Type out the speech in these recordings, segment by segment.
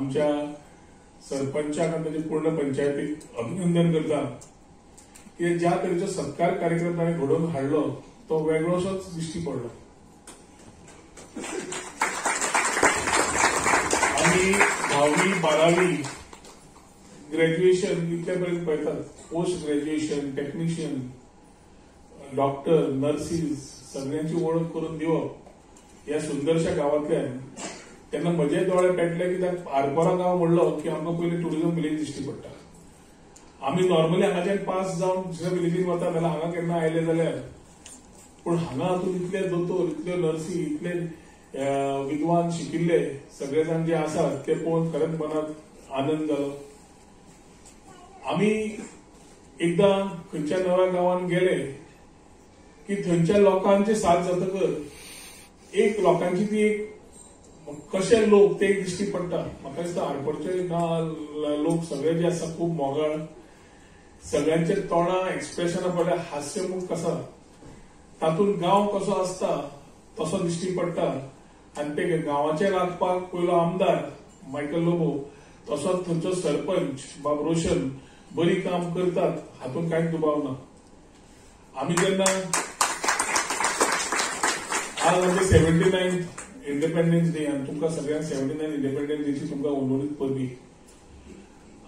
आमच्या सरपंचाक आणि त्याच्या पूर्ण पंचायतीक अभिनंदन करता की ज्या तरेचो सत्कार कार्यक्रम ताणें घडोवन हाडलो तो वेगळोसोच दिश्टी पडलो. आमी 10वी 12वी ग्रॅज्युएशन इतले पर्यंत पळयतात. Post graduation, technician, doctor, nurses सगळ्यांची वळख करून दिवप ह्या सुंदरशा गावांतल्यान तेन्ना म्हजे दोळे पेटले कित्याक आरपोरा गांव म्हणलो की आमकां पयलीं टुरिझम विलेज दिश्टी पडटा. आमी नॉर्मली हांगाच्यान पास जावन दुसऱ्या विलेजीन वता जाल्यार हांगा केन्ना आयले जाल्यार पूण हांगा हातून इतले दोतोर, इतल्यो नर्सी, इतले विद्वान शिकिल्ले सगळे जाण जे आसात ते पळोवन खरेंच मनाक आनंद जालो. आमी एकदां खंयच्या नव्या गांवांत गेले की थंयच्या लोकांचे साथ जातकर एक लोकांची ती एक कशे लोक ते दिश्टी पडटा. म्हाका दिसता आरपोरचे लोक सगळे जे आसा खूब मोगाळ, सगळ्यांचे तोंडां एक्सप्रेशनां पळयल्यार हास्यमुख आसा. तातूंत गांव कसो आसता तसो दिश्टी पडटा आनी ते गांवाचे राखपाक पयलो आमदार मायकल लोबो तसोच थंयचो सरपंच बाब रोशन बरी काम करतात हातूंत कांयच दुबाव ना. आमी जेन्ना आज आमचे 79th इंडिपेंडन्स डे आनी तुमकां सगळ्यांक 79 इंडिपेंडन्स डेची तुमकां उलोवणीच परबी.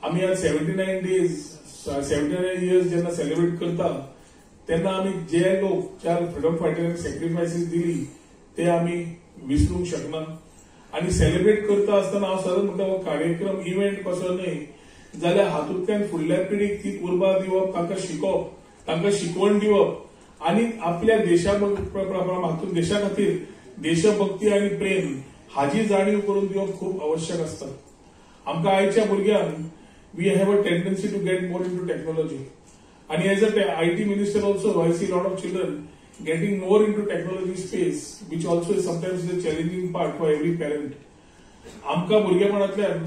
आमी आज 79 डेज 79 इयर्स जेन्ना सेलिब्रेट करता तेन्ना आमी जे लोक चार फ्रीडम फायटरांक सॅक्रिफायसीस दिली ते आमी विसरूंक शकना. आनी सेलिब्रेट करता आसतना हांव सदांच म्हणटा हो कार्यक्रम इव्हेंट कसो न्हय जाल्यार हातूंतल्यान फुडल्या पिढीक ती उर्बा दिवप, तांकां शिकोवप, तांकां शिकवण दिवप आनी आपल्या देशा खातीर देशभक्ती आनी प्रेम हाची जाणीव करून दिवप खूब आवश्यक आसता. आमकां आयच्या भुरग्यांक we have a tendency to get more into technology आणि as a IT minister also I see a lot of children getting more into technology space which also is sometimes the challenging part for every parent. आमकां भुरगेपणांतल्यान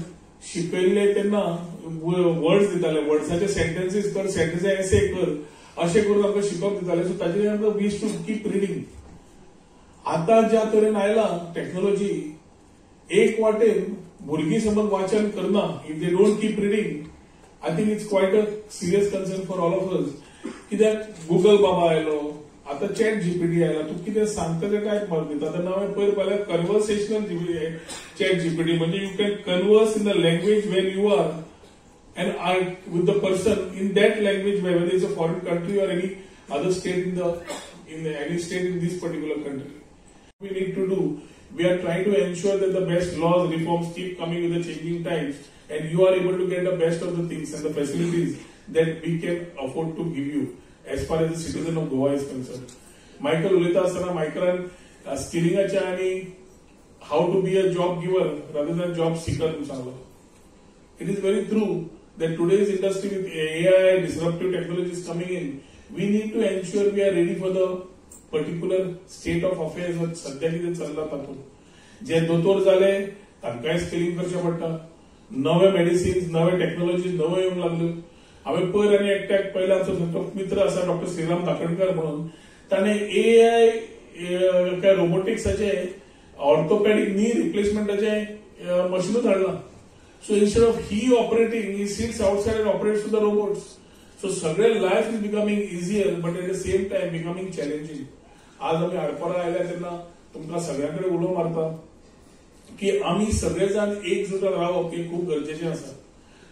शिकयल्ले तेन्ना words दिताले, वर्ड्साचे sentences कर, sentence एसे कर अशें करून आमकां शिकप दिताले. सो ताचे आमकां we used to keep reading. आतां ज्या तरेन आयला टेक्नॉलॉजी एक वाटेन भुरगीं समज वाचन करना if they don't keep reading I think it's quite a serious concern for all of us. कित्याक गुगल बाबा आयलो, आता ChatGPT आयला, तूं कितें सांगता ते टायप मार्क दिता. आतां हांवें पयर पळयल्यार कन्वर्सेशनल ChatGPT म्हणजे you can converse in the language where you are and with the person in that language whether it's a foreign country or any other state in any state in this particular country. We need to do. We are trying to ensure that the best laws reforms keep coming with the changing times. And you are able to get the best of the things and the facilities that we can afford to give you as far as the citizen of Goa is concerned. Michael उलयता आसतना मायकलान स्किलिंगाच्या आनी how to be a job giver rather than job seeker म्हणून सांगलो. It is very true that today's industry with AI, disruptive technologies coming in, we need to ensure we are ready for the particular state of affairs वर सध्या कितें चल्ला तातूंत. जे दोतोर जाले तांकांय skilling करचें पडटा. नवे मेडिसिन्स, नवे टेक्नॉलॉजीज नवे येवंक लागल्यो. हांवें पयर आनी एकट्याक पयला आमचो मित्र आसा डॉक्टर श्रीराम धाकणकर म्हणून ताणें AI काय रोबोटिक्साचे ऑर्थोपॅडिक नी रिप्लेसमेंटाचे मशीनूच हाडला. So instead of he operating he sits outside and operates to the robots. So सगळे life is becoming easier but at the same time becoming challenging. आज आमी आडपरा आयल्या तेन्ना तुमकां सगळ्यां कडेन उलो मारता की आमी सगळे जाण एकजुटान रावप हे खूब गरजेचें आसा.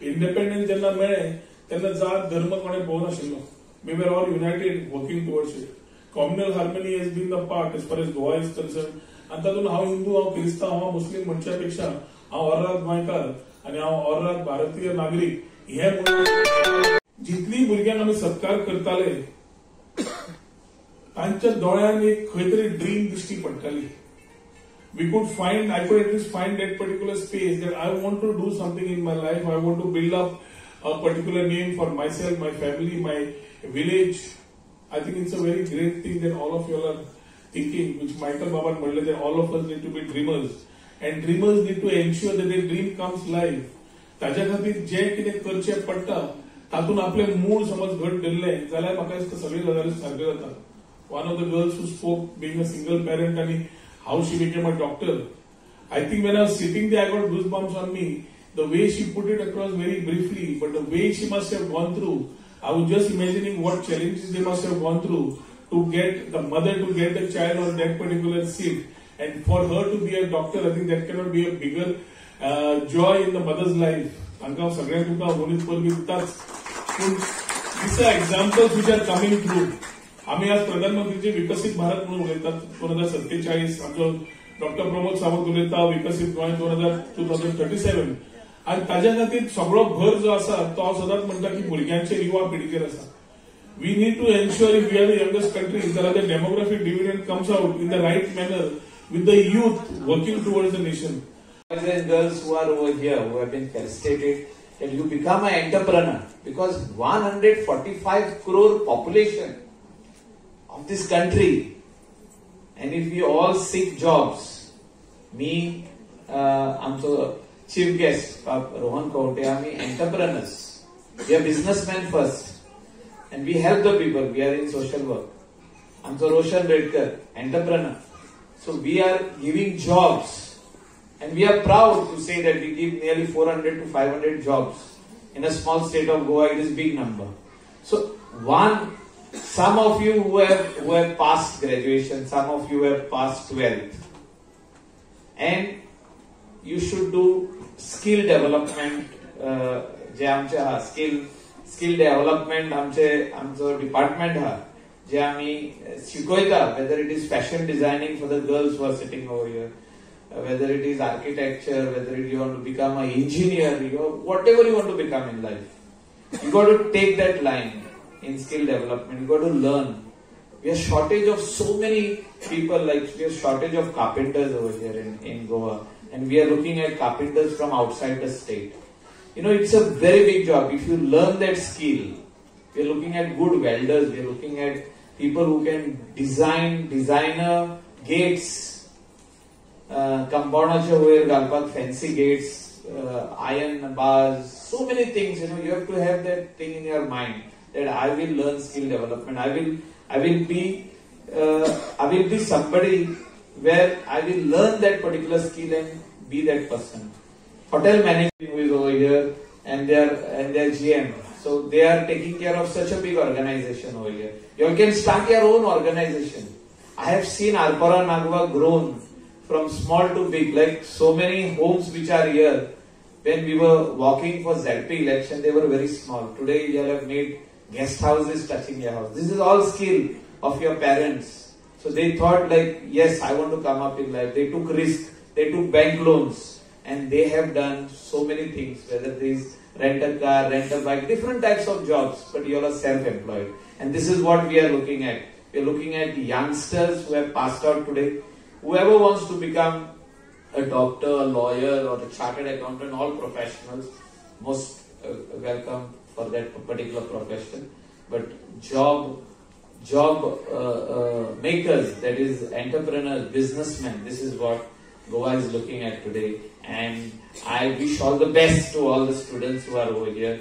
इंडिपेंडन्स जेन्ना मेळ्ळें तेन्ना जात धर्म कोणें पळोवनाशिल्लो. We were all united working towards it. Communal harmony has been the part as far as Goa is concerned. आनी तातूंत हांव हिंदू, हांव क्रिस्तांव, हांव मुस्लीम म्हणच्या पेक्षा हांव अर्रात गोंयकार आनी हांव अर्रात भारतीय नागरीक हे म्हणून जितली भुरग्यांक आमी सत्कार करताले तांच्या दोळ्यांत एक खंय तरी ड्रीम दिश्टी पडटाली. I could at least find that particular space that I want to do something in my life. I want to build up a particular name for myself, my family, my village. I think it's a very great thing that all of you are thinking, which Michael Baban Madle, that all of us need to be dreamers. And dreamers need to ensure that their dream comes live. ताच्या खातीर जे कितें करचें पडटा तातूंत आपले मूळ समज घट धरलें जाल्यार म्हाका दिसता सगळी गजाली सारक्यो जाता. One of the girls who spoke being a single parent and how she became a doctor. I think when I was sitting there, I got goosebumps on me the way she put it across very briefly, but the way she must have gone through, I was just imagining what challenges they must have gone through to get the mother to get the child on that particular seat. And for her to be a doctor, I think that cannot be a bigger joy in the mother's life. These are examples which are coming through. आम्ही आज प्रधानमंत्रीचे विकसित भारत म्हणून उलयतात 2047 आमचो doctor Pramod Sawant उलयता विकसित गोंय 2037 आणि ताज्या खातीर सगळो भर जो आसा तो हांव सदांच म्हणटा की भुरग्यांचेर युवा पिढीचेर आसा. We need to ensure if we are the youngest country that the demographic dividend comes out in the right manner with the youth working towards the nation. Boys and girls who are over here who have been felicitated that you become an entrepreneur because 145 crore population of this country, and if we all seek jobs, me, amcho chief guest Rohan Kaute, we entrepreneurs, we are businessmen first, and we help the people. We are in social work. Amcho Roshan Redkar, entrepreneur. So we are giving jobs, and we are proud to say that we give nearly 400 to 500 jobs in a small state of Goa. It is a big number. So some of you who have passed graduation, some of you have passed 12th, and you should do skill development. जे आमचे हा skill development आमचो department हा जे आम्ही शिकवता, whether it is fashion designing for the girls who are sitting over here, whether it is architecture, whether you want to become an engineer, whatever you want to become in life, you got to take that line in skill development. You got to learn. We have shortage of so many people, like we have shortage of carpenters over here in Goa, and we are looking at carpenters from outside the state. It's a very big job. If you learn that skill, we are looking at good welders, we are looking at people who can designer gates, compoundaचे वयर घालपाक fancy gates, iron bars, so many things. You have to have that thing in your mind that I will learn skill development. I will be somebody where I will learn that particular skill and be that person. Hotel management who is over here, and their GM. So they are taking care of such a big organization over here. You can start your own organization. I have seen Arpara Nagwa grown from small to big, like so many homes which are here. When we were walking for ZP election, they were very small. Today you have made guest houses touching your house. This is all skill of your parents. So they thought like, yes, I want to come up in life. They took risk. They took bank loans, and they have done so many things, whether it is rent a car, rent a bike, different types of jobs, but you all are self-employed. And this is what we are looking at. We are looking at youngsters who have passed out today. Whoever wants to become a doctor, a lawyer, or a chartered accountant, all professionals, most welcome for that particular profession. But job makers, that is entrepreneurs, businessmen, this is what Goa is looking at today. And I wish all the best to all the students who are over here.